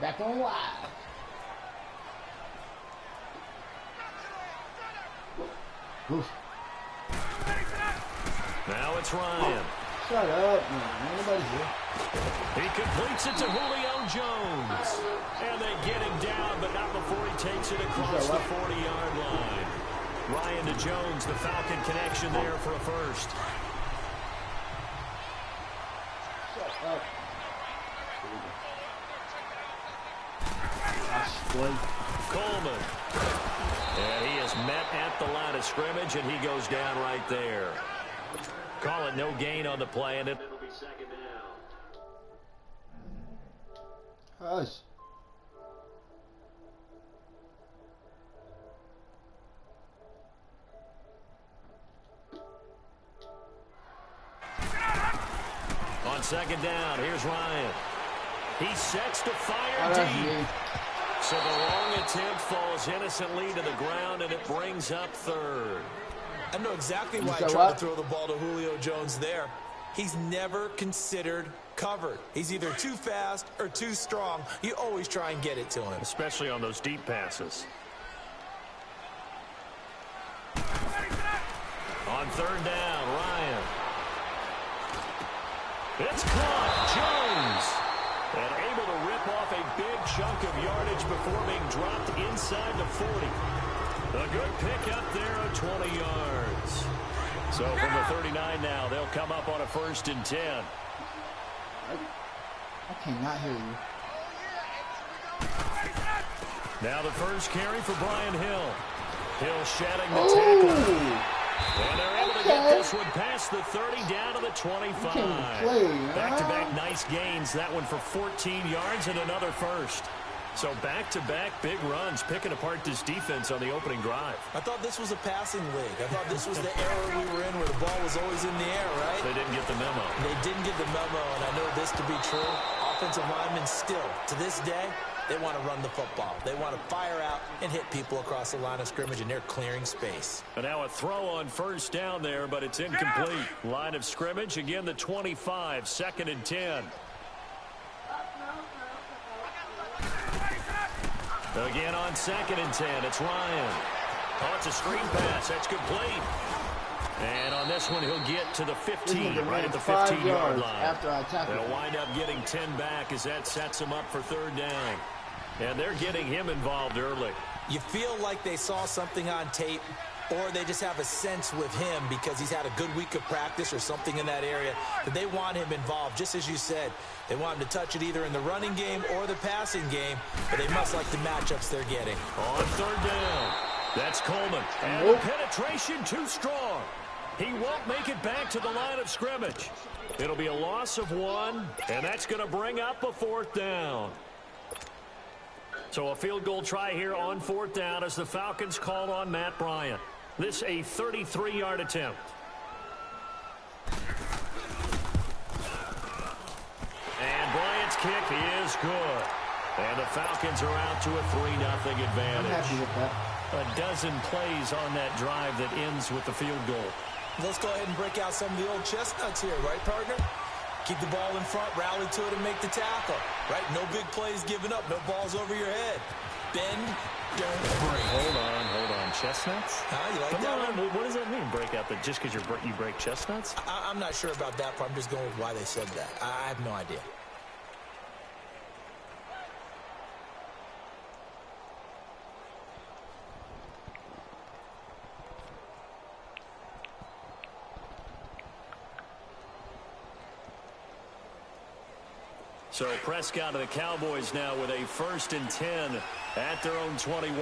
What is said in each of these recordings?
Back on live. Oof. Now it's Ryan. Shut up, man. Nobody here. He completes it to Julio Jones. And they get him down, but not before he takes it across the 40-yard line. Ryan to Jones, the Falcon connection there for a first. Shut up. Coleman. And he is met at the line of scrimmage, and he goes down right there. Call it no gain on the play, and it'll be second down. Hush. On second down, here's Ryan. He sets to fire deep. So the long attempt falls innocently to the ground, and it brings up third. I know exactly why I tried to throw the ball to Julio Jones there. He's never considered covered. He's either too fast or too strong. You always try and get it to him. Especially on those deep passes. On third down, Ryan. It's caught. Jones. And able to rip off a big chunk of yardage before being dropped inside the 40. A good pickup there of 20 yards. So from the 39 now, they'll come up on a 1st and 10. I cannot hear you. Now the first carry for Brian Hill. Hill shedding the tackle. And they're able to get this one past the 30 down to the 25. Back-to-back nice gains. That one for 14 yards and another first. So back-to-back big runs, picking apart this defense on the opening drive. I thought this was a passing league. I thought this was the era we were in where the ball was always in the air, right? They didn't get the memo. They didn't get the memo, and I know this to be true. Offensive linemen still, to this day, they want to run the football. They want to fire out and hit people across the line of scrimmage, and they're clearing space. And now a throw on first down there, but it's incomplete. Line of scrimmage, again the 25, 2nd and 10. Again on 2nd and 10, it's Ryan. Oh, it's a screen pass. That's complete. And on this one, he'll get to the 15, right at the 15-yard line. After I tackle. They'll wind up getting 10 back as that sets him up for 3rd down. And they're getting him involved early. You feel like they saw something on tape, or they just have a sense with him because he's had a good week of practice or something in that area that they want him involved. Just as you said, they want him to touch it either in the running game or the passing game, but they must like the matchups they're getting. On 3rd down, that's Coleman. And the penetration too strong. He won't make it back to the line of scrimmage. It'll be a loss of 1, and that's going to bring up a 4th down. So a field goal try here on 4th down as the Falcons call on Matt Bryant. This a 33-yard attempt. And Bryant's kick is good. And the Falcons are out to a 3-0 advantage. I'm happy with that. A dozen plays on that drive that ends with the field goal. Let's go ahead and break out some of the old chestnuts here, right, partner? Keep the ball in front, rally to it, and make the tackle, right? No big plays given up, no balls over your head. Bend, don't break. Hold on. Chestnuts? You like that one? What does that mean, break out? Just because you break chestnuts? I'm not sure about that part. I'm just going with why they said that. I have no idea. So Prescott and the Cowboys now with a 1st and 10 at their own 21.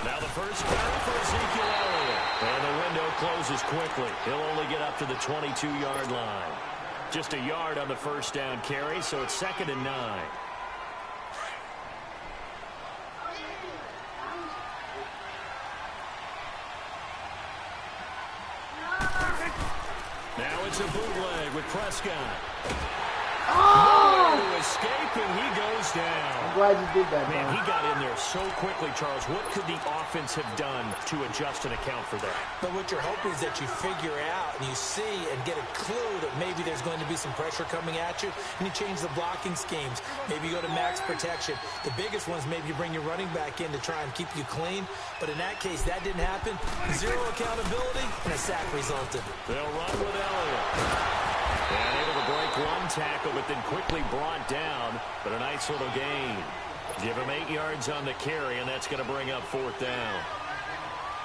Now the first carry for Ezekiel Elliott. And the window closes quickly. He'll only get up to the 22-yard line. Just a yard on the 1st down carry, so it's 2nd and 9. Now it's a bootleg with Prescott. Oh! to escape, and he goes down. I'm glad you did that, Man, Don. he got in there so quickly, Charles. What could the offense have done to adjust and account for that? But what you're hoping is that you figure out and you see and get a clue that maybe there's going to be some pressure coming at you, and you change the blocking schemes. Maybe you go to max protection. The biggest one is maybe you bring your running back in to try and keep you clean. But in that case, that didn't happen. Zero accountability, and a sack resulted. They'll run with Elliott. And able to break one tackle, but then quickly brought down. But a nice little gain. Give him 8 yards on the carry, and that's going to bring up 4th down.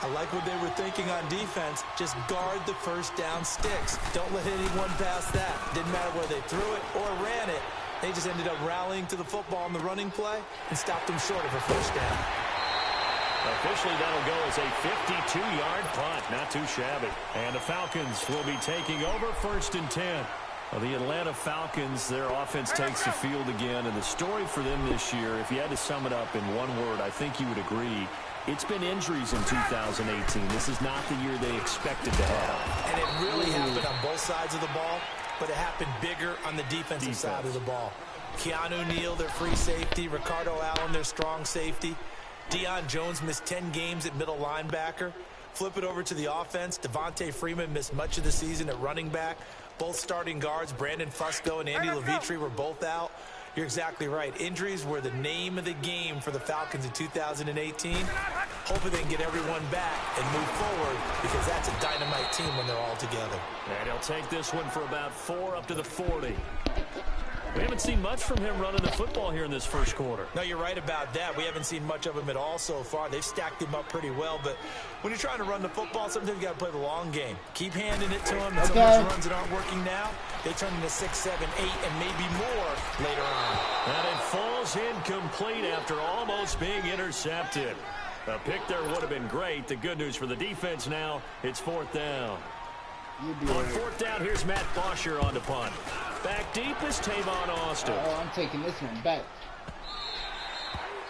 I like what they were thinking on defense. Just guard the first down sticks. Don't let anyone pass that. Didn't matter whether they threw it or ran it. They just ended up rallying to the football on the running play and stopped them short of a first down. Officially, that'll go as a 52-yard punt. Not too shabby. And the Falcons will be taking over 1st and 10. Well, the Atlanta Falcons, their offense takes the field again. And the story for them this year, if you had to sum it up in one word, I think you would agree, it's been injuries in 2018. This is not the year they expected to have. And it really happened on both sides of the ball, but it happened bigger on the defensive side of the ball. Keanu Neal, their free safety. Ricardo Allen, their strong safety. Deion Jones missed 10 games at middle linebacker. Flip it over to the offense. Devontae Freeman missed much of the season at running back. Both starting guards, Brandon Fusco and Andy Levitri, were both out. You're exactly right. Injuries were the name of the game for the Falcons in 2018. Hopefully they can get everyone back and move forward, because that's a dynamite team when they're all together. And he'll take this one for about 4 up to the 40. We haven't seen much from him running the football here in this first quarter. No, you're right about that. We haven't seen much of him at all so far. They've stacked him up pretty well, but when you're trying to run the football, sometimes you got to play the long game. Keep handing it to him, and some of those runs that aren't working now, they turn into 6, 7, 8, and maybe more later on. And it falls incomplete after almost being intercepted. A pick there would have been great. The good news for the defense now, it's 4th down. On 4th down, here's Matt Bosher on the punt. Back deep is Tavon Austin. Oh, I'm taking this one back.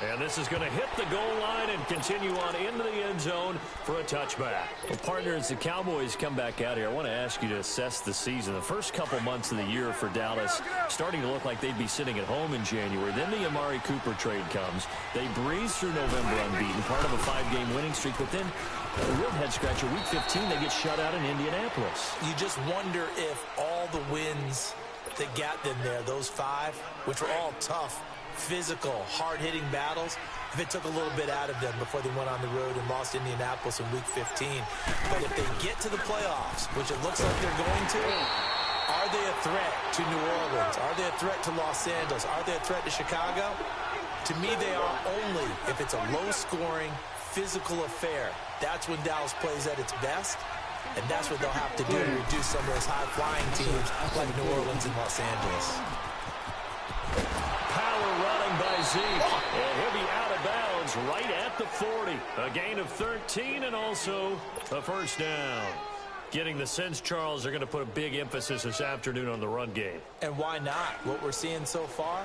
And this is going to hit the goal line and continue on into the end zone for a touchback. Well, partners, the Cowboys come back out here. I want to ask you to assess the season. The first couple months of the year for Dallas starting to look like they'd be sitting at home in January. Then the Amari Cooper trade comes. They breeze through November unbeaten, part of a 5-game winning streak. But then a real head-scratcher, Week 15, they get shut out in Indianapolis. You just wonder if all the wins that got them there, those 5, which were all tough, physical, hard-hitting battles, if it took a little bit out of them before they went on the road and lost Indianapolis in Week 15. But if they get to the playoffs, which it looks like they're going to, are they a threat to New Orleans? Are they a threat to Los Angeles? Are they a threat to Chicago? To me, they are only if it's a low-scoring, physical affair. That's when Dallas plays at its best. And that's what they'll have to do to reduce some of those high-flying teams like New Orleans and Los Angeles. Power running by Zeke. And he'll be out of bounds right at the 40. A gain of 13 and also a first down. Getting the sense, Charles, they're going to put a big emphasis this afternoon on the run game. And why not? What we're seeing so far,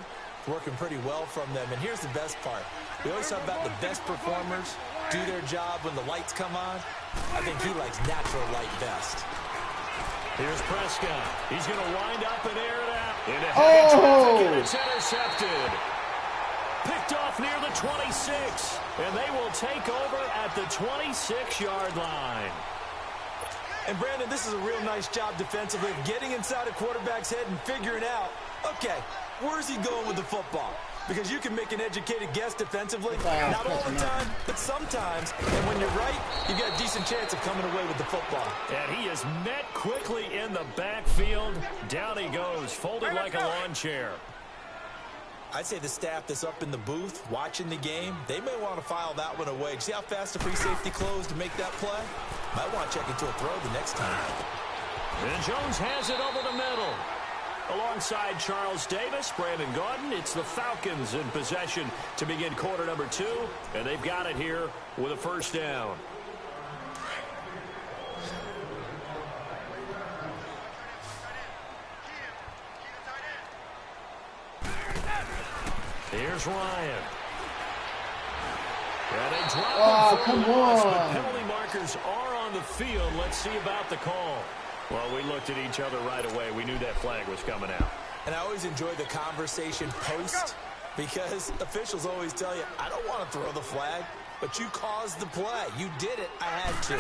working pretty well from them. And here's the best part. We always talk about the best performers do their job when the lights come on. I think he likes natural light best. Here's Prescott. He's going to wind up and air it out. Into heavy traffic, and it's intercepted. Picked off near the 26. And they will take over at the 26-yard line. And, Brandon, this is a real nice job defensively of getting inside a quarterback's head and figuring out, okay, where's he going with the football? Because you can make an educated guess defensively. Not all the time, but sometimes. And when you're right, you've got a decent chance of coming away with the football. And he is met quickly in the backfield. Down he goes, folded like a lawn chair. I'd say the staff that's up in the booth watching the game, they may want to file that one away. See how fast the free safety closed to make that play? Might want to check into a throw the next time. And Jones has it over the middle. Alongside Charles Davis, Brandon Gaudin, it's the Falcons in possession to begin quarter number 2. And they've got it here with a first down. Here's Ryan. And they drop him for come a loss, on. but penalty markers are on the field. Let's see about the call. Well, we looked at each other right away. We knew that flag was coming out. And I always enjoy the conversation post because officials always tell you, I don't want to throw the flag, but you caused the play. You did it. I had to.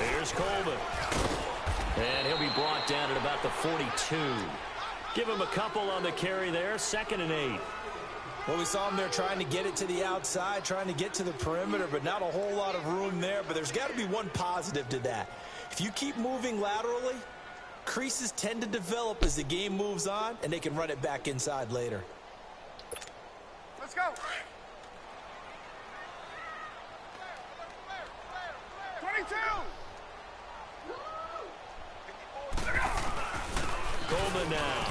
Here's Coleman. And he'll be brought down at about the 42. Give him a couple on the carry there, 2nd and 8. Well, we saw him there trying to get it to the outside, trying to get to the perimeter, but not a whole lot of room there. But there's got to be one positive to that. If you keep moving laterally, creases tend to develop as the game moves on, and they can run it back inside later. Let's go. Coleman now.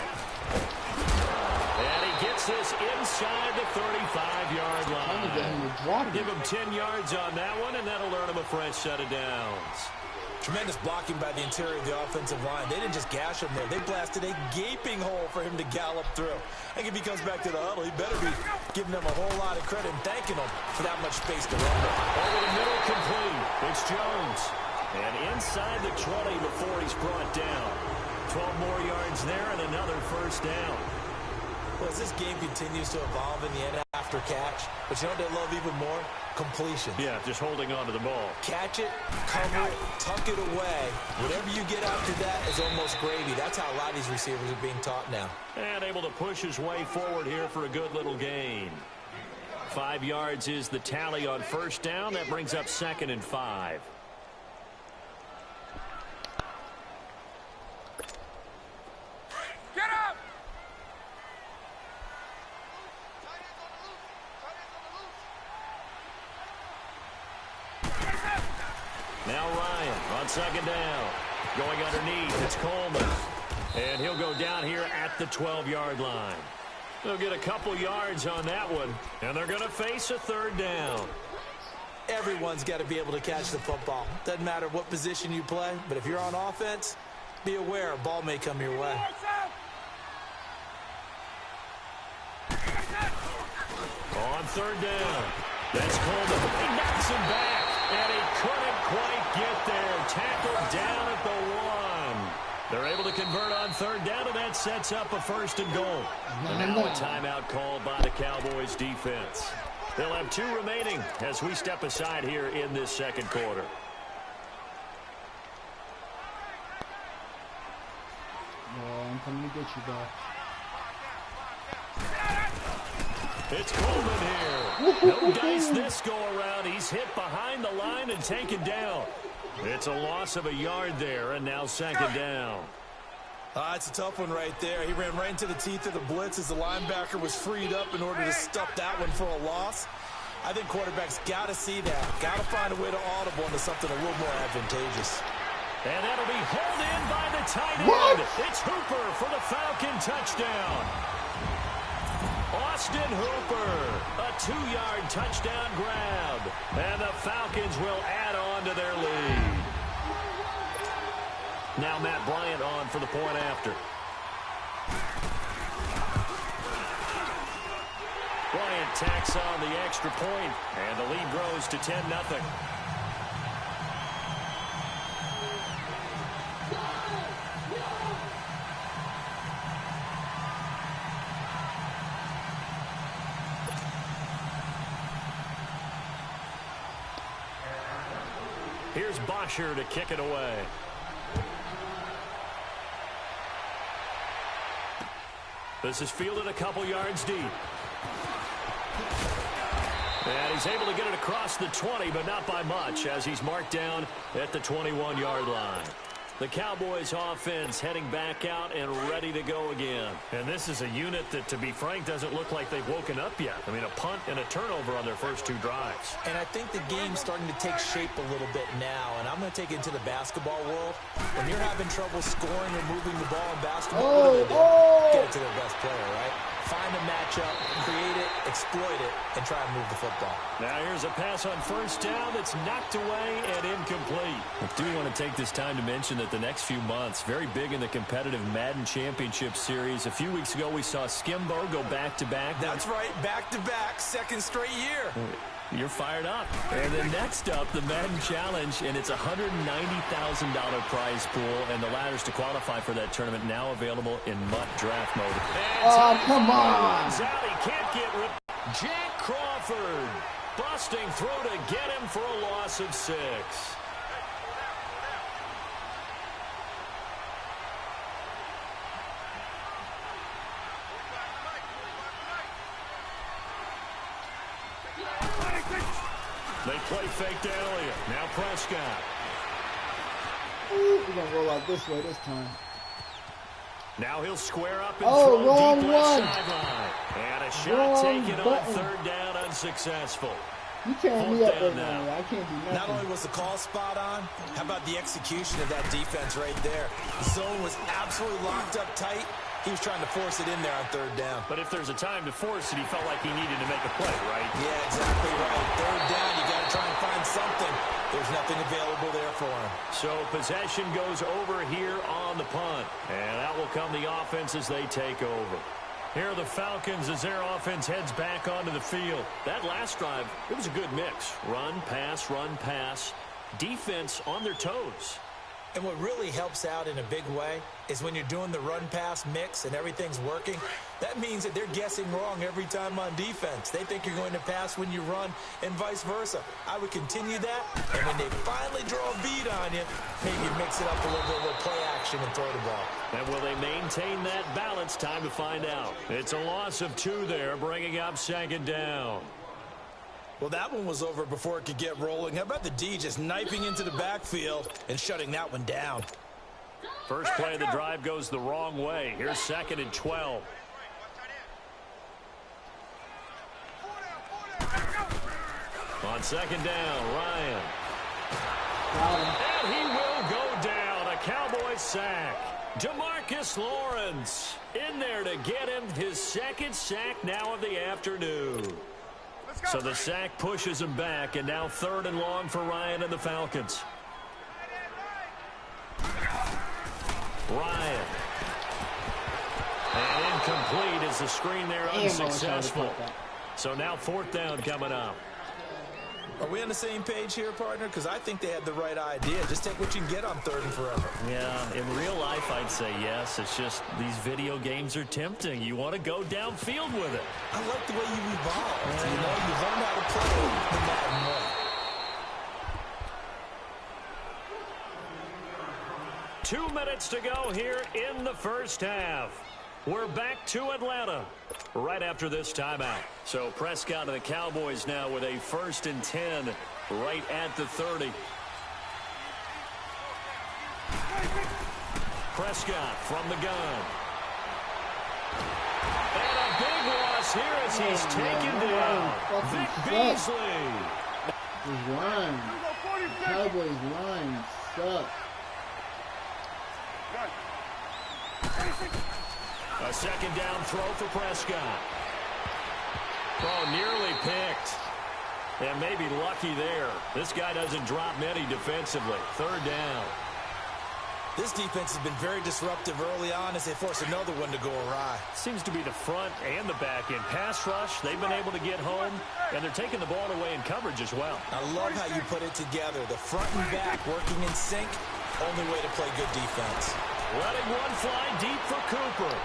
And he gets this inside the 35-yard line. Give him 10 yards on that one, and that'll earn him a fresh set of downs. Tremendous blocking by the interior of the offensive line. They didn't just gash him there. They blasted a gaping hole for him to gallop through. I think if he comes back to the huddle, he better be giving them a whole lot of credit and thanking them for that much space to run with. Over the middle, complete. It's Jones. And inside the 20 before he's brought down. 12 more yards there and another first down. Well, as this game continues to evolve in the end after catch, but you know what they love even more? Completion. Yeah, just holding on to the ball. Catch it, cover it, tuck it away. Whatever you get after that is almost gravy. That's how a lot of these receivers are being taught now. And able to push his way forward here for a good little gain. 5 yards is the tally on first down. That brings up 2nd and 5. Get up! Now Ryan on 2nd down. Going underneath, it's Coleman. And he'll go down here at the 12-yard line. They'll get a couple yards on that one, and they're going to face a 3rd down. Everyone's got to be able to catch the football. Doesn't matter what position you play, but if you're on offense, be aware a ball may come your way. On 3rd down, that's Coleman. He knocks him back, and he couldn't quite get there. Tackled down at the 1. They're able to convert on 3rd down, and that sets up a 1st and goal. And now a timeout called by the Cowboys defense. They'll have 2 remaining as we step aside here in this 2nd quarter. I'm coming to get you, bro. It's Coleman here. No dice this go around. He's hit behind the line and taken down. It's a loss of a yard there, and now 2nd down. It's a tough one right there. He ran right into the teeth of the blitz as the linebacker was freed up in order to stuff that one for a loss. I think quarterbacks got to see that. Got to find a way to audible into something a little more advantageous. And that'll be held in by the tight end. It's Hooper for the Falcon touchdown. Austin Hooper, a 2-yard touchdown grab. And the Falcons will add on to their lead. Now Matt Bryant on for the point after. Bryant tacks on the extra point, and the lead grows to 10-0. Here's Bosher to kick it away. This is fielded a couple yards deep. And he's able to get it across the 20, but not by much, as he's marked down at the 21-yard line. The Cowboys offense heading back out and ready to go again. And this is a unit that, to be frank, doesn't look like they've woken up yet. I mean, a punt and a turnover on their first 2 drives. And I think the game's starting to take shape a little bit now. And I'm going to take it into the basketball world. When you're having trouble scoring or moving the ball in basketball, what do? Get it to their best player, right? Find a matchup, create it, exploit it, and try and move the football. Now here's a pass on first down that's knocked away and incomplete. I do want to take this time to mention that the next few months, very big in the competitive Madden Championship Series. A few weeks ago, we saw Skimbo go back-to-back. That's right, back-to-back, 2nd straight year. You're fired up. And then next up, the Madden Challenge, and it's a $190,000 prize pool, and the ladders to qualify for that tournament now available in MUT draft mode. Oh, come on. He can't get rid. Jack Crawford busting through to get him for a loss of 6. They play fake to Elliott. Now Prescott. Ooh, we're going to roll out this way this time. Now he'll square up and throw wrong deep one. left sideline. And a shot taken on button. 3rd down, unsuccessful. You tearing me up right now. I can't do nothing. Not only was the call spot on, how about the execution of that defense right there? The zone was absolutely locked up tight. He was trying to force it in there on 3rd down. But if there's a time to force it, he felt like he needed to make a play, right? Yeah, exactly right. 3rd down, you got to try and find something. There's nothing available there for him. So possession goes over here on the punt. And out will come the offense as they take over. Here are the Falcons as their offense heads back onto the field. That last drive, it was a good mix. Run, pass, defense on their toes. And what really helps out in a big way is when you're doing the run-pass mix and everything's working, that means that they're guessing wrong every time on defense. They think you're going to pass when you run and vice versa. I would continue that, and when they finally draw a beat on you, maybe mix it up a little bit with play action and throw the ball. And will they maintain that balance? Time to find out. It's a loss of 2 there, bringing up 2nd down. Well, that one was over before it could get rolling. How about the D just knifing into the backfield and shutting that one down? First play of the drive goes the wrong way. Here's 2nd and 12. On 2nd down, Ryan. And he will go down. A Cowboy sack. DeMarcus Lawrence in there to get him his 2nd sack now of the afternoon. So the sack pushes him back, and now 3rd and long for Ryan and the Falcons. Ryan. And incomplete as the screen there unsuccessful. So now 4th down coming up. Are we on the same page here, partner? Because I think they had the right idea. Just take what you can get on 3rd and forever. Yeah, in real life, I'd say yes. It's just these video games are tempting. You want to go downfield with it. I like the way you evolved. You know, you learned how to play the Madden way. 2 minutes to go here in the first half. We're back to Atlanta right after this timeout. So Prescott and the Cowboys now with a 1st and 10 right at the 30. Prescott from the gun. And a big loss here as he's taken down. Vic Beasley. His line. Cowboys line sucks. A 2nd down throw for Prescott. Oh, nearly picked. And maybe lucky there. This guy doesn't drop many defensively. 3rd down. This defense has been very disruptive early on as they force another one to go awry. Seems to be the front and the back end. Pass rush, they've been able to get home, and they're taking the ball away in coverage as well. I love how you put it together. The front and back working in sync. Only way to play good defense. Letting one fly deep for Cooper.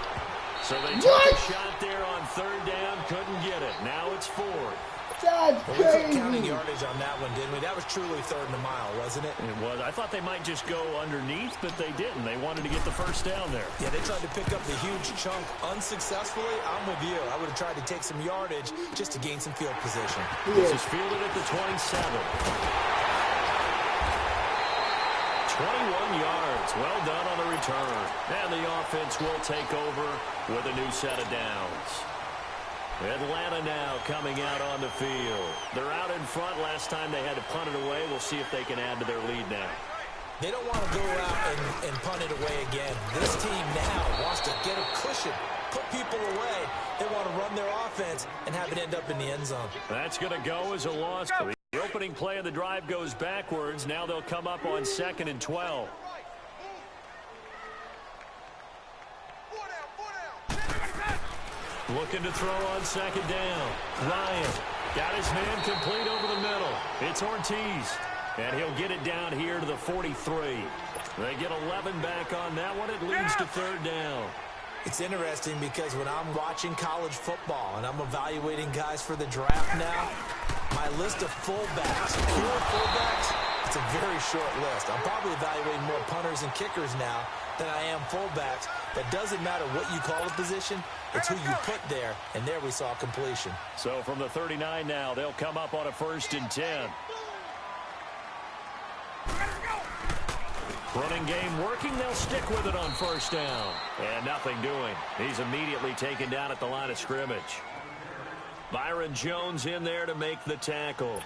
So they took a shot there on 3rd down, couldn't get it. Now it's 4th. That's We took crazy. counting yardage on that one, didn't we? That was truly 3rd and a mile, wasn't it? It was. I thought they might just go underneath, but they didn't. They wanted to get the 1st down there. Yeah, they tried to pick up the huge chunk unsuccessfully. I'm with you. I would have tried to take some yardage just to gain some field position. This is fielded at the 27. 21 yards. Well done on the return. And the offense will take over with a new set of downs. Atlanta now coming out on the field. They're out in front. Last time they had to punt it away. We'll see if they can add to their lead now. They don't want to go out and punt it away again. This team now wants to get a cushion, put people away. They want to run their offense and have it end up in the end zone. That's going to go as a loss. The opening play of the drive goes backwards. Now they'll come up on 2nd and 12. Looking to throw on 2nd down. Ryan Got his man complete over the middle. It's Ortiz. And he'll get it down here to the 43. They get 11 back on that one. It leads to third down. It's interesting because when I'm watching college football and I'm evaluating guys for the draft now, my list of fullbacks, pure fullbacks, it's a very short list. I'm probably evaluating more punters and kickers now than I am fullbacks. That doesn't matter what you call a position. It's who you put there, and there we saw completion. So from the 39 now, they'll come up on a 1st and 10. Running game working. They'll stick with it on 1st down. And nothing doing. He's immediately taken down at the line of scrimmage. Byron Jones in there to make the tackle.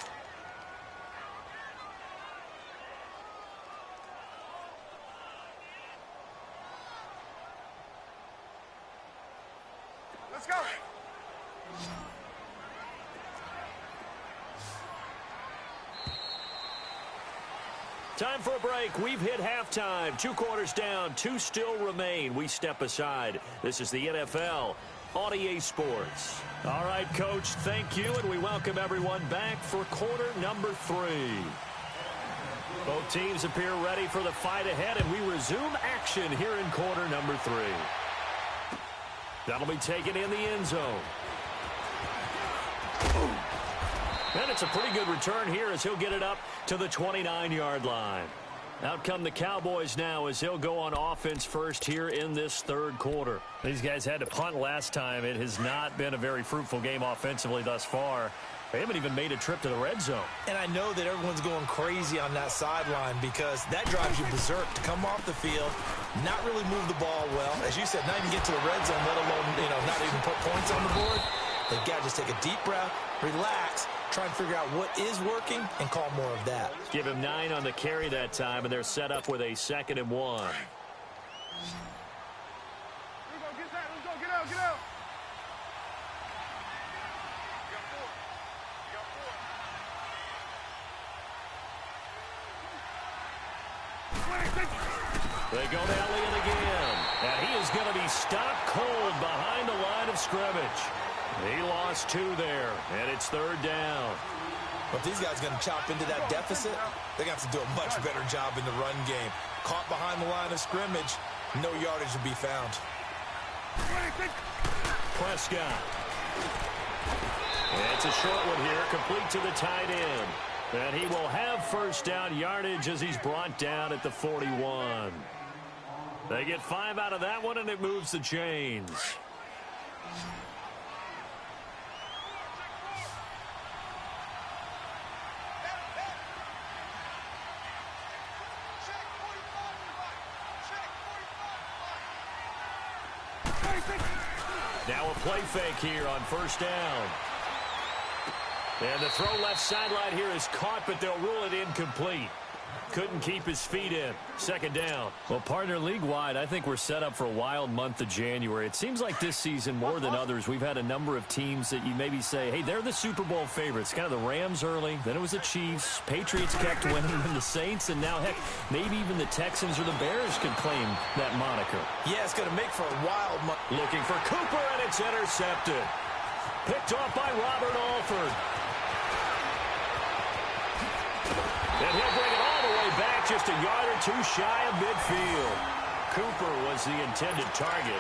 Let's go. Time for a break. We've hit halftime. 2 quarters down. 2 still remain. We step aside. This is the NFL on EA Sports. All right, Coach, thank you, and we welcome everyone back for quarter number 3. Both teams appear ready for the fight ahead, and we resume action here in quarter number 3. That'll be taken in the end zone. And it's a pretty good return here as he'll get it up to the 29-yard line. Out come the Cowboys now as he'll go on offense first here in this 3rd quarter. These guys had to punt last time. It has not been a very fruitful game offensively thus far. They haven't even made a trip to the red zone. And I know that everyone's going crazy on that sideline because that drives you berserk to come off the field, not really move the ball well. As you said, not even get to the red zone, let alone, not even put points on the board. They've got to just take a deep breath, relax, try and figure out what is working and call more of that. Give him 9 on the carry that time, and they're set up with a 2nd and 1. Let's go. Get that. Let's go. Get out. Get out. You got 4. You got 4. They go to Elliott again. And he is going to be stopped cold behind the line of scrimmage. He lost 2 there, and it's 3rd down. But these guys are going to chop into that deficit. They're going to have to do a much better job in the run game. Caught behind the line of scrimmage, no yardage to be found. Prescott. And it's a short one here, complete to the tight end. And he will have 1st down yardage as he's brought down at the 41. They get 5 out of that one, and it moves the chains. Now a play fake here on 1st down. And the throw left sideline here is caught, but they'll rule it incomplete. Couldn't keep his feet in. 2nd down. Well, partner, league-wide, I think we're set up for a wild month of January. It seems like this season, more than others, we've had a number of teams that you maybe say, hey, they're the Super Bowl favorites. Kind of the Rams early, then it was the Chiefs. Patriots kept winning, and the Saints, and now, heck, maybe even the Texans or the Bears could claim that moniker. Yeah, it's going to make for a wild month. Looking for Cooper, and it's intercepted. Picked off by Robert Alford. And he'll bring it all the way back, just a yard or 2 shy of midfield. Cooper was the intended target.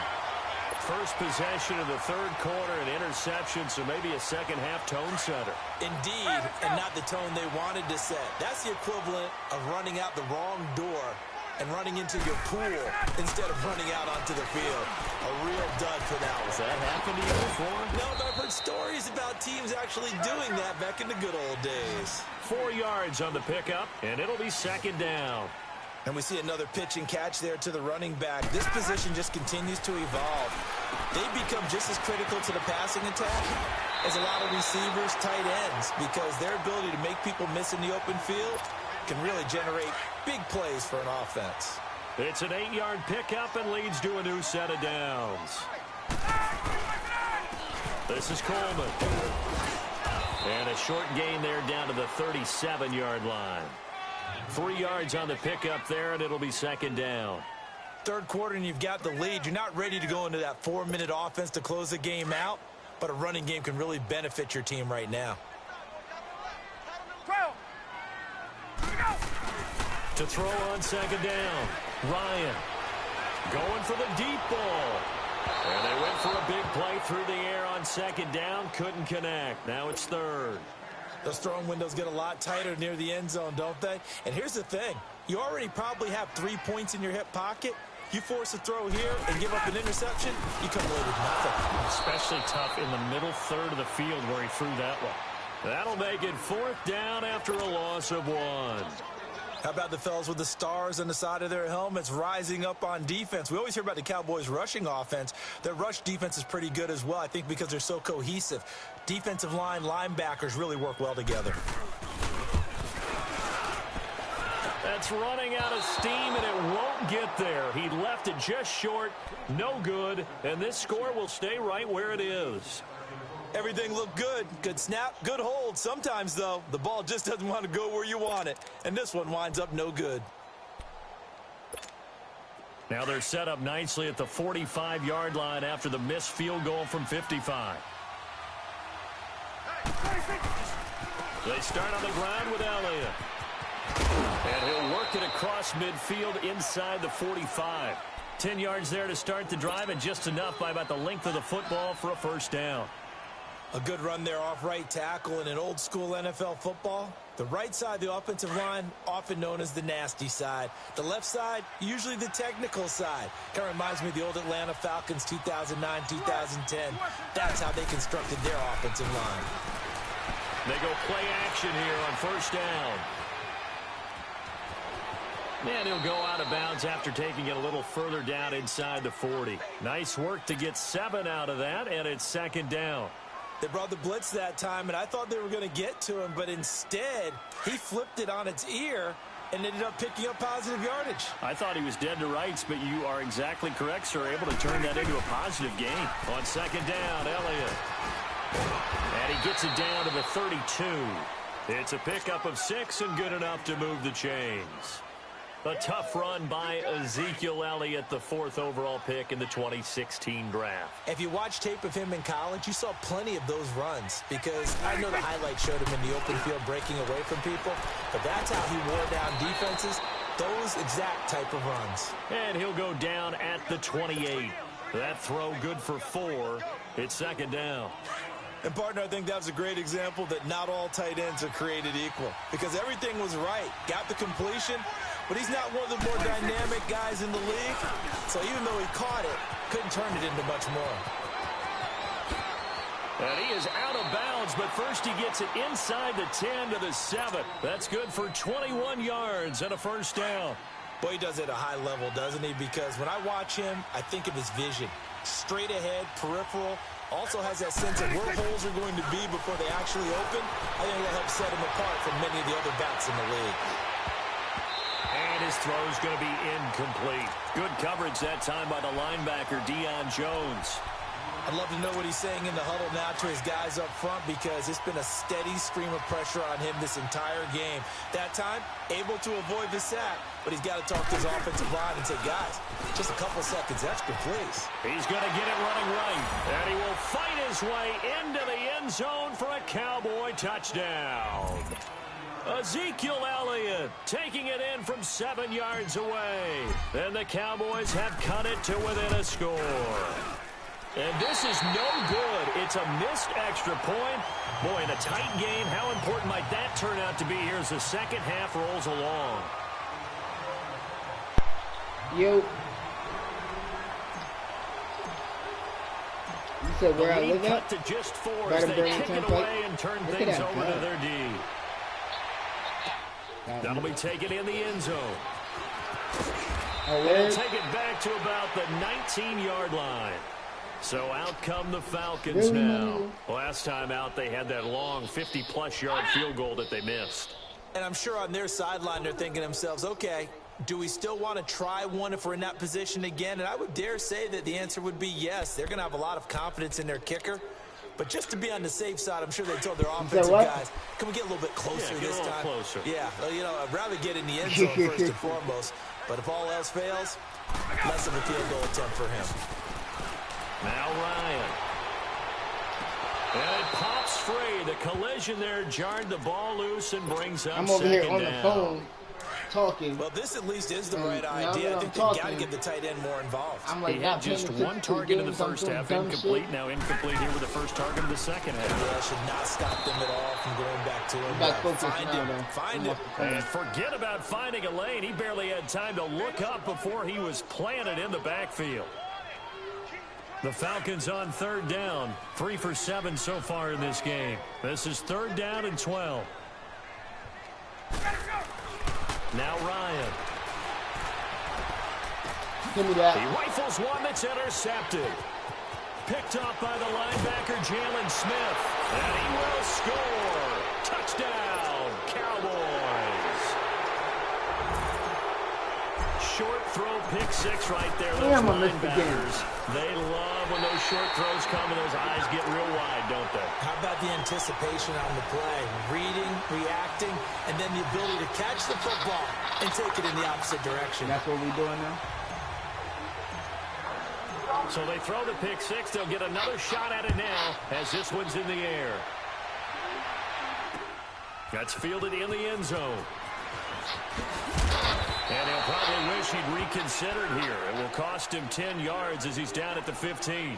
First possession of the 3rd quarter, an interception, so maybe a second-half tone setter. Indeed, and not the tone they wanted to set. That's the equivalent of running out the wrong door and running into your pool instead of running out onto the field. A real dud for that one. Has that happened to you before? No, but I've heard stories about teams actually doing that back in the good old days. 4 yards on the pickup, and it'll be 2nd down. And we see another pitch and catch there to the running back. This position just continues to evolve. They become just as critical to the passing attack as a lot of receivers, tight ends, because their ability to make people miss in the open field can really generate big plays for an offense. It's an 8-yard pickup and leads to a new set of downs. This is Coleman. And a short gain there down to the 37-yard line. 3 yards on the pickup there, and it'll be 2nd down. 3rd quarter, and you've got the lead. You're not ready to go into that 4-minute offense to close the game out, but a running game can really benefit your team right now. To throw on second down. Ryan going for the deep ball. And they went for a big play through the air on second down. Couldn't connect. Now it's third. Those throwing windows get a lot tighter near the end zone, don't they? And here's the thing. You already probably have 3 points in your hip pocket. You force a throw here and give up an interception, you come away with nothing. Especially tough in the middle third of the field where he threw that one. That'll make it fourth down after a loss of 1. How about the fellas with the stars on the side of their helmets rising up on defense? We always hear about the Cowboys' rushing offense. Their rush defense is pretty good as well, I think, because they're so cohesive. Defensive line, linebackers really work well together. That's running out of steam, and it won't get there. He left it just short, no good, and this score will stay right where it is. Everything looked good. Good snap, good hold. Sometimes, though, the ball just doesn't want to go where you want it. And this one winds up no good. Now they're set up nicely at the 45-yard line after the missed field goal from 55. They start on the ground with Elliott. And he'll work it across midfield inside the 45. 10 yards there to start the drive, and just enough by about the length of the football for a first down. A good run there off right tackle in an old-school NFL football. The right side of the offensive line, often known as the nasty side. The left side, usually the technical side. Kind of reminds me of the old Atlanta Falcons 2009-2010. That's how they constructed their offensive line. They go play action here on first down. And he'll go out of bounds after taking it a little further down inside the 40. Nice work to get 7 out of that, and it's second down. They brought the blitz that time, and I thought they were going to get to him, but instead, he flipped it on its ear and ended up picking up positive yardage. I thought he was dead to rights, but you are exactly correct, sir. Able to turn that into a positive gain. On second down, Elliott. And he gets it down to the 32. It's a pickup of 6 and good enough to move the chains. A tough run by Ezekiel Elliott, the 4th overall pick in the 2016 draft. If you watch tape of him in college, you saw plenty of those runs because I know the highlights showed him in the open field breaking away from people, but that's how he wore down defenses, those exact type of runs. And he'll go down at the 28. That throw good for 4. It's second down. And, partner, I think that was a great example that not all tight ends are created equal because everything was right. Got the completion, but he's not one of the more dynamic guys in the league. So even though he caught it, couldn't turn it into much more. And he is out of bounds, but first he gets it inside the 10 to the 7. That's good for 21 yards and a first down. Boy, he does it at a high level, doesn't he? Because when I watch him, I think of his vision. Straight ahead, peripheral. Also has that sense of where holes are going to be before they actually open. I think it'll help set him apart from many of the other backs in the league. And his throw's going to be incomplete. Good coverage that time by the linebacker, Deion Jones. I'd love to know what he's saying in the huddle now to his guys up front because it's been a steady stream of pressure on him this entire game. That time, able to avoid the sack, but he's got to talk to his offensive line and say, guys, just a couple seconds extra, please. He's going to get it running right, and he will fight his way into the end zone for a Cowboy touchdown. Ezekiel Elliott taking it in from 7 yards away. And the Cowboys have cut it to within a score. And this is no good. It's a missed extra point. Boy, in a tight game, how important might that turn out to be here as the second half rolls along? Yo. You said where I live cut at? to just 4 Right as in they Burlington kick it Turnpike? away and turn Look at things that over to guy. their D. That'll be taken in the end zone. Oh, And where? take it back to about the 19-yard line. So out come the Falcons Really? now. Last time out, they had that long 50-plus yard field goal that they missed. And I'm sure on their sideline they're thinking to themselves, okay, do we still want to try one if we're in that position again? And I would dare say that the answer would be yes. They're going to have a lot of confidence in their kicker. But just to be on the safe side, I'm sure they told their offensive guys, can we get a little bit closer this time? Closer. Yeah, well, you know, I'd rather get in the end zone first and foremost. But if all else fails, less of a field goal attempt for him. Now Ryan. And it pops free. The collision there jarred the ball loose and brings up I'm over here second on the down. phone talking. Well, this at least is the right now idea. that I I'm think they've got to talking, get the tight end more involved. I'm like, He not had just paying one attention to target in the games, I'm first doing half, dumb incomplete. shit. Now incomplete here with the first target of the second half. Yeah, should not stop them at all from going back to him. Back focus Find now, him. though. Find him. And forget about finding a lane. He barely had time to look up before he was planted in the backfield. The Falcons on third down. 3 for 7 so far in this game. This is third down and 12. Now Ryan. Give me that. He rifles one that's intercepted. Picked off by the linebacker, Jalen Smith. And he will score. Touchdown, Cowboys. Short throw, pick six right there. Those Damn, I missed the game. linebackers, they love when those short throws come and those eyes get real wide, don't they? How about the anticipation on the play? Reading, reacting, and then the ability to catch the football and take it in the opposite direction. That's what we're doing now. So they throw the pick six. They'll get another shot at it now as this one's in the air. That's fielded in the end zone. And he'll probably wish he'd reconsidered here. It will cost him 10 yards as he's down at the 15.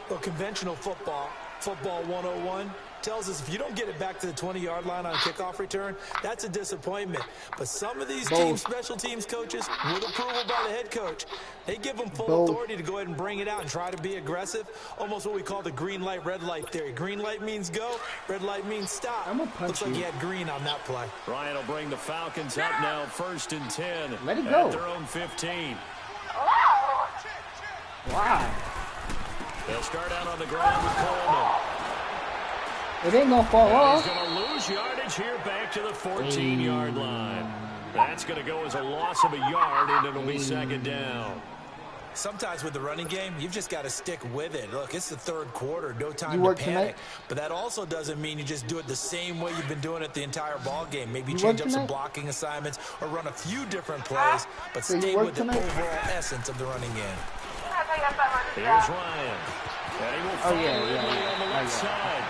Well, conventional football 101, tells us if you don't get it back to the 20-yard line on a kickoff return, that's a disappointment. But some of these teams, special teams coaches, with approval by the head coach, they give them full authority to go ahead and bring it out and try to be aggressive. Almost what we call the green light, red light theory. Green light means go, red light means stop. Looks like he had green on that play. Ryan will bring the Falcons up now, 1st and 10. Let it go. At their own 15. Wow. They'll start out on the ground with Coleman. It ain't gonna fall off. He's going to lose yardage here back to the 14-yard line. That's going to go as a loss of a yard, and it'll be second down. Sometimes with the running game, you've just got to stick with it. Look, it's the third quarter, no time to panic. Tonight? But that also doesn't mean you just do it the same way you've been doing it the entire ball game. Maybe change up some blocking assignments or run a few different plays, but stay with the overall essence of the running game. Here's Ryan. And he will follow on the left side.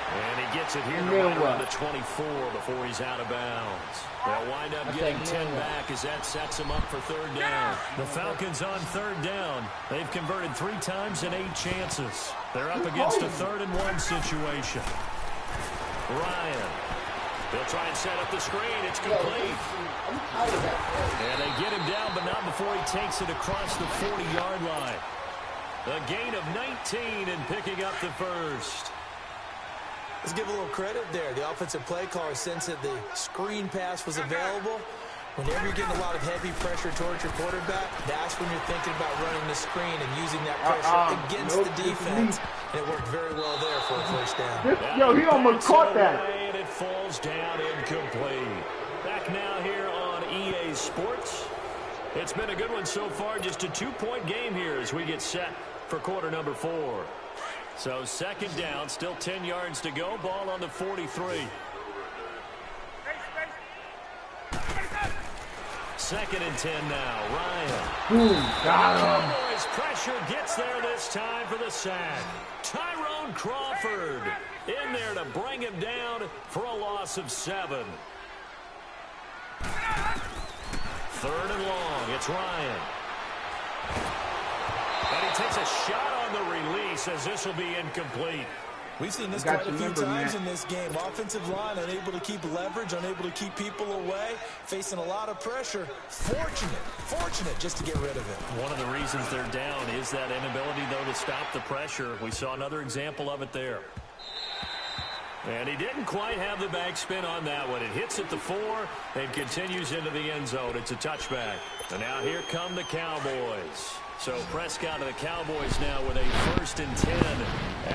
And he gets it here right around the 24 before he's out of bounds. They'll wind up getting 10 back as that sets him up for third down. The Falcons on third down. They've converted 3 times in 8 chances. They're up against a 3rd and 1 situation. Ryan. They'll try and set up the screen. It's complete. And they get him down, but not before he takes it across the 40-yard line. A gain of 19 and picking up the first. Let's give a little credit there. The offensive play caller sensed that the screen pass was available. Whenever you're getting a lot of heavy pressure towards your quarterback, that's when you're thinking about running the screen and using that pressure against the defense. And it worked very well there for a first down. Yo, he almost caught that. And it falls down incomplete. Back now here on EA Sports. It's been a good one so far. Just a 2-point game here as we get set for quarter number 4. So second down, still 10 yards to go. Ball on the 43. 2nd and 10 now. Ryan. Got him. Cowboys pressure gets there this time for the sack. Tyrone Crawford in there to bring him down for a loss of 7. 3rd and long. It's Ryan. And he takes a shot on the release as this will be incomplete. We've seen this quite a few times in this game. Offensive line unable to keep leverage, unable to keep people away, facing a lot of pressure. Fortunate just to get rid of it. One of the reasons they're down is that inability, though, to stop the pressure. We saw another example of it there. And he didn't quite have the backspin on that one. It hits at the 4 and continues into the end zone. It's a touchback. And now here come the Cowboys. So Prescott and the Cowboys now with a 1st and 10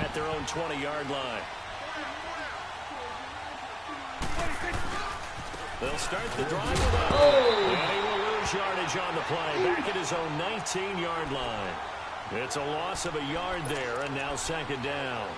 at their own 20-yard line. They'll start the drive with that. And he will lose yardage on the play back at his own 19-yard line. It's a loss of a yard there, and now 2nd down.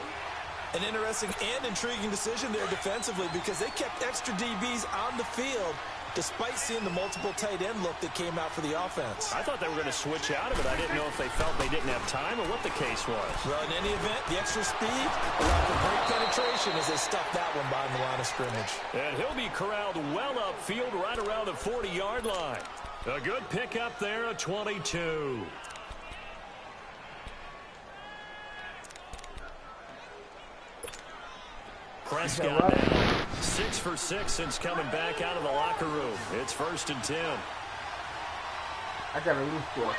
An interesting and intriguing decision there defensively because they kept extra DBs on the field despite seeing the multiple tight end look that came out for the offense. I thought they were going to switch out of it. I didn't know if they felt they didn't have time or what the case was. Well, in any event, the extra speed allowed for great penetration as they stuffed that one behind the line of scrimmage. And he'll be corralled well upfield right around the 40-yard line. A good pickup there, a 22. Prescott now 6 for 6 since coming back out of the locker room. It's 1st and 10. I got a loose ball.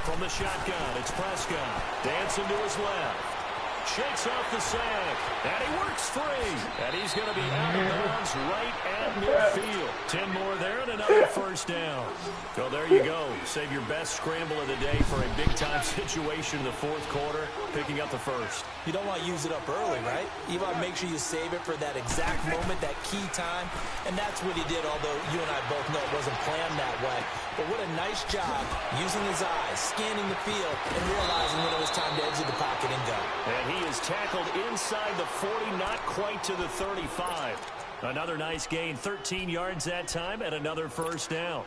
From the shotgun, it's Prescott. Dancing to his left. Shakes off the sack. And he works free. And he's going to be out of bounds right at midfield. 10 more there and another first down. So there you go. Save your best scramble of the day for a big-time situation in the fourth quarter, picking up the first. You don't want to use it up early, right? You want to make sure you save it for that exact moment, that key time. And that's what he did, although you and I both know it wasn't planned that way. But what a nice job using his eyes, scanning the field, and realizing when it was time to exit the pocket and go. And he is tackled inside the 40, not quite to the 35. Another nice gain, 13 yards that time, and another first down.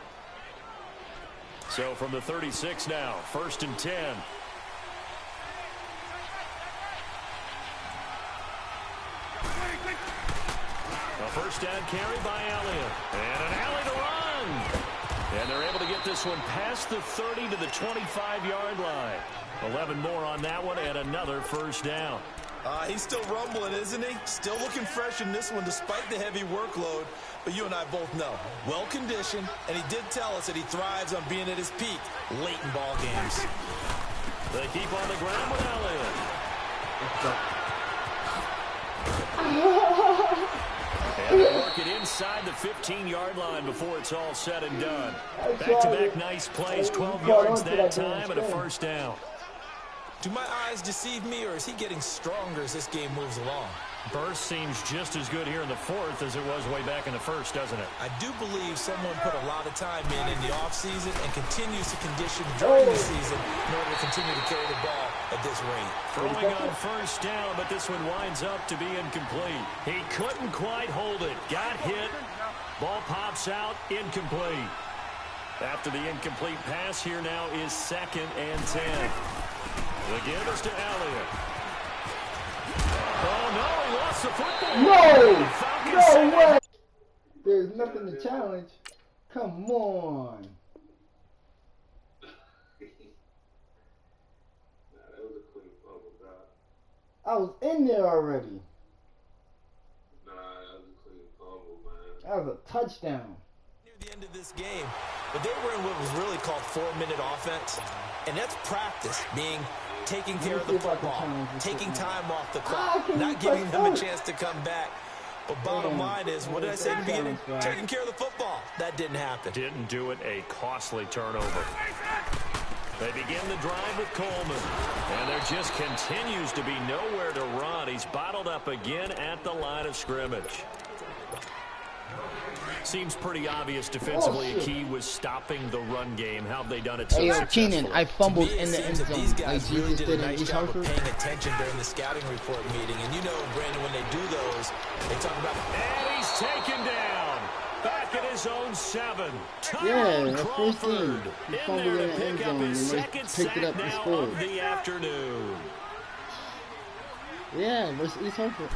So from the 36 now, 1st and 10. A first down carry by Elliott. And an alley to run. And they're able to get this one past the 30 to the 25-yard line. 11 more on that one and another first down. He's still rumbling, isn't he? Still looking fresh in this one despite the heavy workload. But you and I both know, well-conditioned, and he did tell us that he thrives on being at his peak late in ball games. They keep on the ground with Elliott. And they work it inside the 15-yard line before it's all said and done. Back-to-back nice plays, 12 yards that time and a first down. Do my eyes deceive me, or is he getting stronger as this game moves along? Burst seems just as good here in the fourth as it was way back in the first, doesn't it? I do believe someone put a lot of time in the offseason and continues to condition during the season in order to continue to carry the ball at this rate. Throwing on first down, but this one winds up to be incomplete. He couldn't quite hold it. Got hit. Ball pops out, incomplete. After the incomplete pass, here now is 2nd and 10. The give is to Elliott. Oh, no, he lost the football. No way. There's nothing to challenge. Come on. That was a clean fumble, bro. I was in there already. Nah, that was a clean fumble, man. That was a touchdown. Near the end of this game, but they were in what was really called 4-minute offense, and that's practice, being taking care of the football, taking time off the clock, not giving them a chance to come back. But bottom line is, what did I say in the beginning? Taking care of the football. That didn't happen. Didn't do it, a costly turnover. They begin the drive with Coleman. And there just continues to be nowhere to run. He's bottled up again at the line of scrimmage. Seems pretty obvious defensively. A key was stopping the run game. How have they done it so successfully? Keenan, I fumbled in the end zone. These guys really did a nice East job of Hartford. paying attention during the scouting report meeting. And you know, Brandon, when they do those, they talk about... And he's taken down. Back at his own 7. Yeah, Tyrone that's Crawford He in fumbled there in to the end pick up zone his and they second picked sack it up and now scored. of the afternoon. Yeah, versus East Hartford.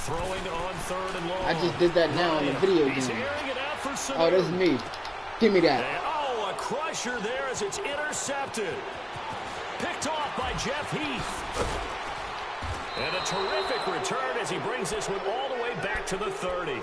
Throwing on 3rd and long. I just did that now in the video He's game. airing it out for Oh, that's me. Give me that. And, oh, a crusher there as it's intercepted. Picked off by Jeff Heath. And a terrific return as he brings this one all the way back to the 30.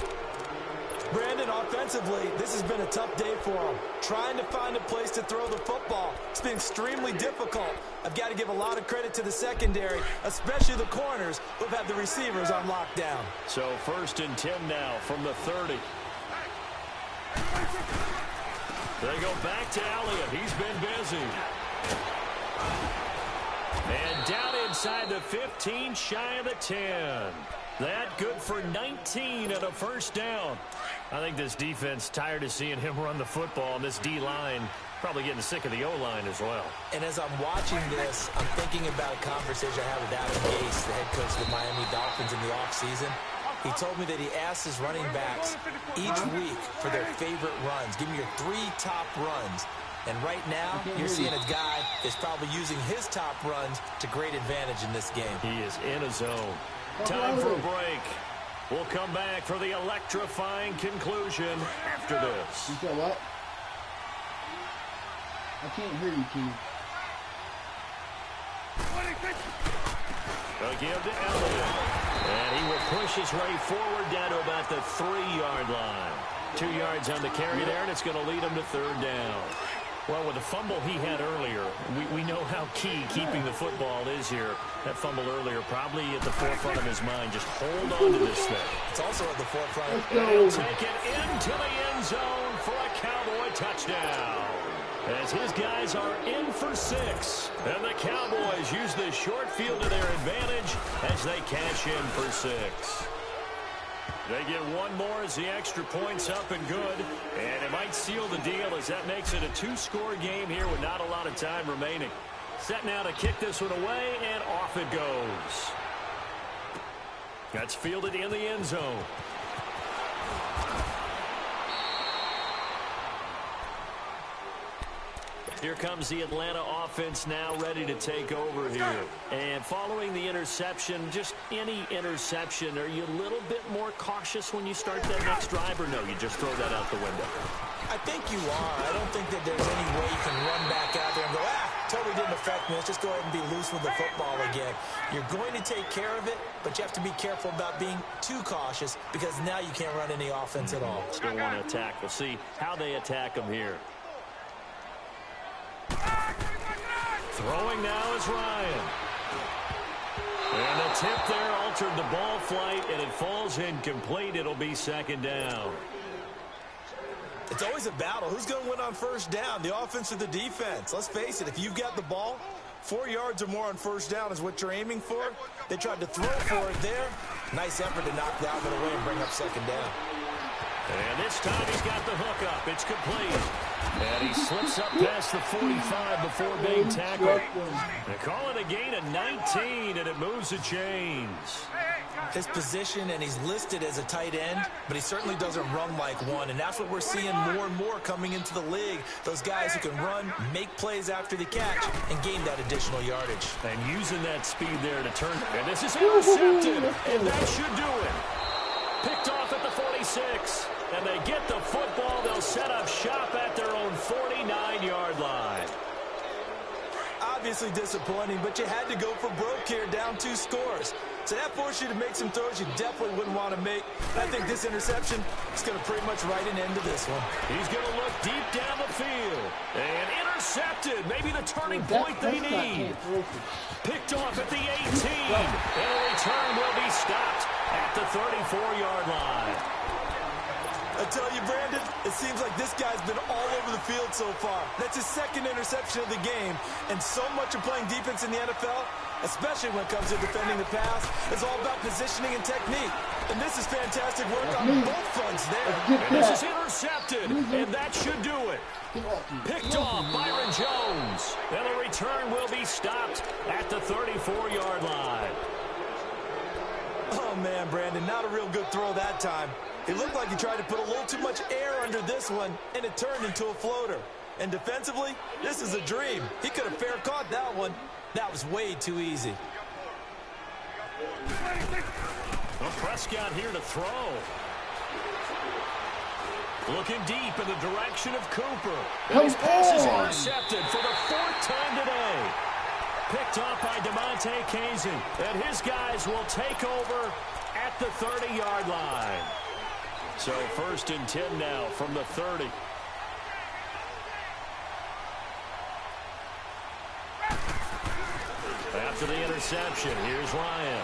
Brandon, offensively, this has been a tough day for him. Trying to find a place to throw the football. It's been extremely difficult. I've got to give a lot of credit to the secondary, especially the corners who've had the receivers on lockdown. So 1st and 10 now from the 30. They go back to Elliott. He's been busy. And down inside the 15, shy of the 10. That good for 19 and a first down. I think this defense tired of seeing him run the football, and this D-line probably getting sick of the O-line as well. And as I'm watching this, I'm thinking about a conversation I had with Adam Gase, the head coach of the Miami Dolphins in the offseason. He told me that he asked his running backs each week for their favorite runs. Give me your 3 top runs. And right now, you're seeing a guy that's probably using his top runs to great advantage in this game. He is in a zone. Time for a break. We'll come back for the electrifying conclusion after this. You said what? I can't hear you, Keith. They'll give to Elliott. And he will push his way forward down to about the 3-yard line. 2 yards on the carry there, and it's going to lead him to 3rd down. Well, with the fumble he had earlier, we know how key keeping the football is here. That fumble earlier probably at the forefront of his mind. Just hold on to this thing. It's also at the forefront. He'll take it into the end zone for a Cowboy touchdown. As his guys are in for 6. And the Cowboys use this short field to their advantage as they cash in for 6. They get one more as the extra point's up and good. And it might seal the deal as that makes it a 2-score game here with not a lot of time remaining. Set now to kick this one away, and off it goes. That's fielded in the end zone. Here comes the Atlanta offense now ready to take over here. And following the interception, just any interception, are you a little bit more cautious when you start that next drive, or no, you just throw that out the window? I think you are. I don't think that there's any way you can run back out there and go, totally didn't affect me. Let's just go ahead and be loose with the football again. You're going to take care of it, but you have to be careful about being too cautious because now you can't run any offense at all. Still want to attack. We'll see how they attack him here. Throwing now is Ryan. And the tip there altered the ball flight, and it falls incomplete. It'll be 2nd down. It's always a battle. Who's going to win on 1st down, the offense or the defense? Let's face it, if you've got the ball, 4 yards or more on 1st down is what you're aiming for. They tried to throw for it there. Nice effort to knock that one away and bring up 2nd down. And this time he's got the hook up. It's complete. And he slips up past the 45 before being tackled. They call it a gain of 19, and it moves the chains. His position, and he's listed as a tight end, but he certainly doesn't run like one, and that's what we're seeing more and more coming into the league. Those guys who can run, make plays after the catch, and gain that additional yardage. And using that speed there to turn. And this is intercepted, and that should do it. Picked off at the 46, and they get the football. They'll set up shop at their own 49-yard line. Obviously disappointing, but you had to go for broke here, down 2 scores. So that forced you to make some throws you definitely wouldn't want to make. I think this interception is going to pretty much write an end to this one. He's going to look deep down the field. And intercepted. Maybe the turning point they need. Picked off at the 18. And a return will be stopped at the 34-yard line. I tell you, Brandon, it seems like this guy's been all over the field so far. That's his 2nd interception of the game. And so much of playing defense in the NFL, especially when it comes to defending the pass, is all about positioning and technique. And this is fantastic work on both fronts there. And this is intercepted, and that should do it. Picked off Byron Jones. And the return will be stopped at the 34-yard line. Oh, man, Brandon, not a real good throw that time. It looked like he tried to put a little too much air under this one, and it turned into a floater. And defensively, this is a dream. He could have fair caught that one. That was way too easy. Well, Prescott here to throw. Looking deep in the direction of Cooper. And his pass is intercepted for the 4th time today. Picked off by DeMonte Kazin. And his guys will take over at the 30-yard line. So 1st and 10 now from the 30. After the interception, here's Ryan.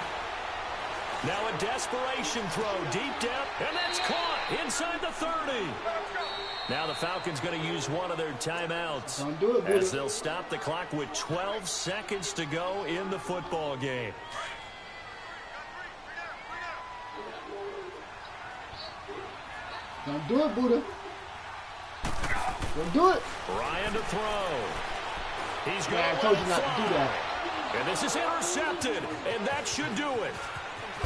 Now a desperation throw deep down, and that's caught inside the 30. Now the Falcons going to use one of their timeouts as they'll stop the clock with 12 seconds to go in the football game. Don't do it, Buddha. Don't do it. Ryan to throw. He's going I told you not to do that. And this is intercepted, and that should do it.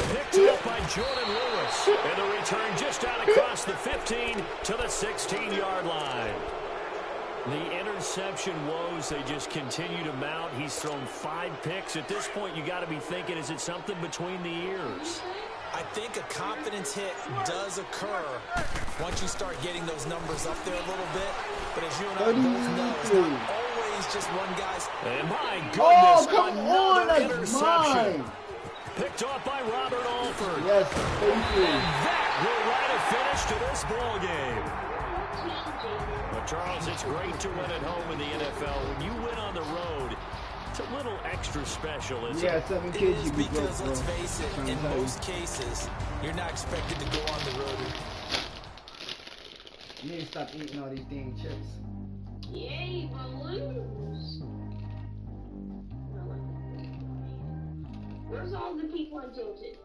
Picked up by Jordan Lewis. And the return just out across the 15 to the 16-yard line. The interception woes, they just continue to mount. He's thrown 5 picks. At this point, you got to be thinking, is it something between the ears? I think a confidence hit does occur once you start getting those numbers up there a little bit. But as you and I both know, it's not always just one guy's. And my goodness, come on, another that's interception. mine. Picked off by Robert Alford. Yes, thank you. And that will write a finish to this ball game. But Charles, it's great to win at home in the NFL. When you win on the road, it's a little extra special, isn't it? Yeah, 7 It kids is you be because, broke, let's bro. face it, Trying to in tell you. most cases, you're not expected to go on the road. You need to stop eating all these dang chips. Yay, balloons! Where's all the people on Tilted?